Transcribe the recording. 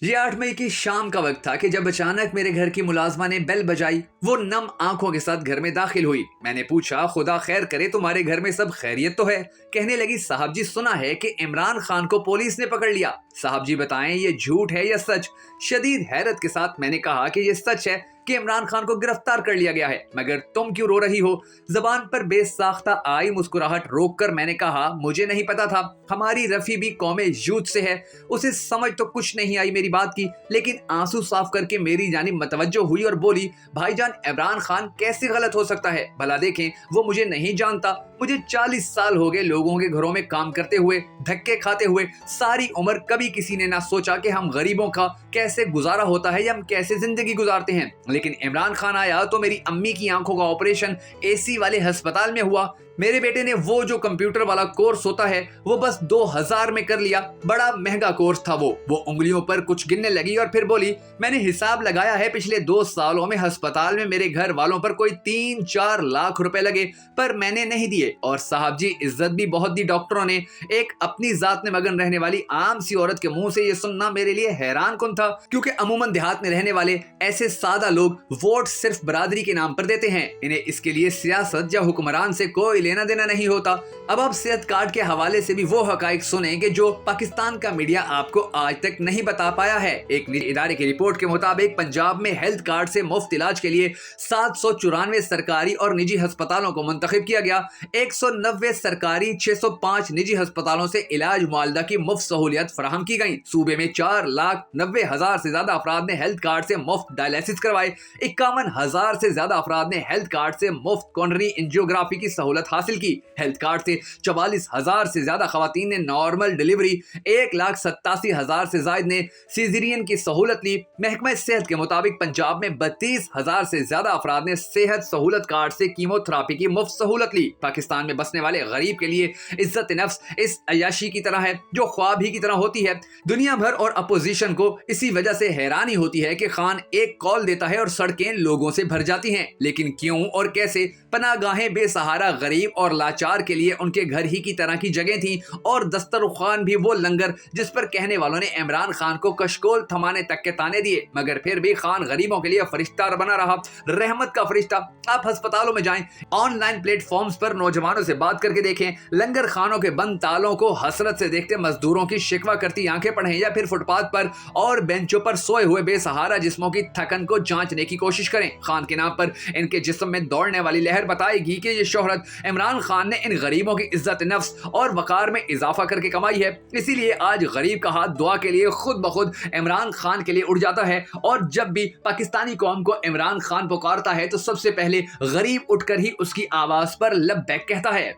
ये 8 मई की शाम का वक्त था कि जब अचानक मेरे घर की मुलाजमा ने बेल बजाई। वो नम आंखों के साथ घर में दाखिल हुई। मैंने पूछा, खुदा खैर करे, तुम्हारे घर में सब खैरियत तो है? कहने लगी, साहब जी सुना है कि इमरान खान को पुलिस ने पकड़ लिया। साहब जी बताएं, ये झूठ है या सच? शदीद हैरत के साथ मैंने कहा कि ये सच है कि इमरान खान को गिरफ्तार कर लिया गया है, मगर तुम क्यों रो रही हो? जबान पर बेसाख्ता आई मुस्कुराहट रोककर मैंने कहा, मुझे नहीं पता था, हमारी रफी भी कौमे यूथ से है। उसे समझ तो कुछ नहीं आई मेरी बात की, लेकिन आंसू साफ करके मेरी जानिब मतवज्जो हुई और बोली, भाईजान इमरान खान कैसे गलत हो सकता है? भला देखें, वो मुझे नहीं जानता। मुझे 40 साल हो गए लोगों के घरों में काम करते हुए, धक्के खाते हुए। सारी उम्र कभी किसी ने ना सोचा कि हम गरीबों का कैसे गुजारा होता है या हम कैसे जिंदगी गुजारते हैं। लेकिन इमरान खान आया तो मेरी अम्मी की आंखों का ऑपरेशन एसी वाले अस्पताल में हुआ। मेरे बेटे ने वो जो कंप्यूटर वाला कोर्स होता है वो बस 2000 में कर लिया। बड़ा महंगा कोर्स था वो उंगलियों पर कुछ गिनने लगी और फिर बोली, मैंने हिसाब लगाया है, पिछले 2 सालों में अस्पताल में मेरे घर वालों पर कोई 3-4 लाख रुपए लगे, पर मैंने नहीं दिए। और साहब जी इज्जत भी बहुत दी डॉक्टरों ने। एक अपनी जात में मगन रहने वाली आम सी औरत के मुंह से ये सुनना मेरे लिए हैरान कुन था, क्योंकि अमूमन देहात में रहने वाले ऐसे सादा लोग वोट सिर्फ बरादरी के नाम पर देते हैं। इन्हें इसके लिए सियासत या हुक्मरान से कोई लेना देना नहीं होता। अब आप सेहत कार्ड के हवाले से भी वो हकाइक सुने कि जो पाकिस्तान का मीडिया आपको आज तक नहीं बता पाया है। एक निजी इदारे की रिपोर्ट के मुताबिक पंजाब में हेल्थ कार्ड से मुफ्त इलाज के लिए 794 सरकारी और निजी अस्पतालों को मुंतखब किया गया। 190 सरकारी, 605 निजी अस्पतालों से इलाज मुआलजा की मुफ्त सहूलियत फराहम की गई। सूबे में 4,90,000 से ज्यादा अफराद ने हेल्थ कार्ड से मुफ्त डायलिसिस करवाए। 51,000 से ज्यादा अफराद ने हेल्थ कार्ड से मुफ्त कॉर्नरी एंजियोग्राफी की सहूलत हासिल की। हेल्थ कार्ड से 44,000 से ज्यादा खवातीन ने नॉर्मल डिलीवरी, 1,87,000 से ज्यादा ने सीजरियन की सहूलत ली। महकमा सेहत के मुताबिक पंजाब में 32,000 से ज्यादा अफराद ने सेहत सहूलत कार्ड से कीमोथेरापी की मुफ्त सहूलत ली। पाकिस्तान में बसने वाले गरीब के लिए इज्जत नफ्स इस अयाशी की तरह है जो ख्वाब ही की तरह होती है। दुनिया भर और अपोजिशन को इसी वजह से हैरानी होती है कि खान एक कॉल देता है और सड़कें लोगों से भर जाती हैं, लेकिन क्यों और कैसे? पनागाहें बेसहारा गरीब और लाचार के लिए उनके घर ही की तरह की जगह थी, और दस्तरखान भी वो लंगर जिस पर कहने वालों ने इमरान खान को कशकोल थमाने तक के ताने दिए। मगर फिर भी खान गरीबों के लिए फरिश्ता बना रहा, रहमत का फरिश्ता। आप अस्पतालों में जाएं, ऑनलाइन प्लेटफॉर्म्स पर नौजवानों से बात करके देखें, लंगर खानों के बंद तालों को हसरत से देखते मजदूरों की शिकवा करती आंखें पढ़ें, या फिर फुटपाथ पर और बेंचों पर सोए हुए बेसहारा जिस्मों की थकन को जांचने की कोशिश करें। खान के नाम पर इनके जिस्म में दौड़ने वाली लहर बताएगी कि ये शोहरत इमरान खान ने इन गरीबों की इज्जत नफ्स और वकार में इजाफा करके कमाई है। इसीलिए आज गरीब का हाथ दुआ के लिए खुद ब खुद इमरान खान के लिए उड़ जाता है, और जब भी पाकिस्तानी कौम को इमरान खान पुकारता है तो सबसे पहले गरीब उठकर ही उसकी आवाज पर लब्बैक कहता है।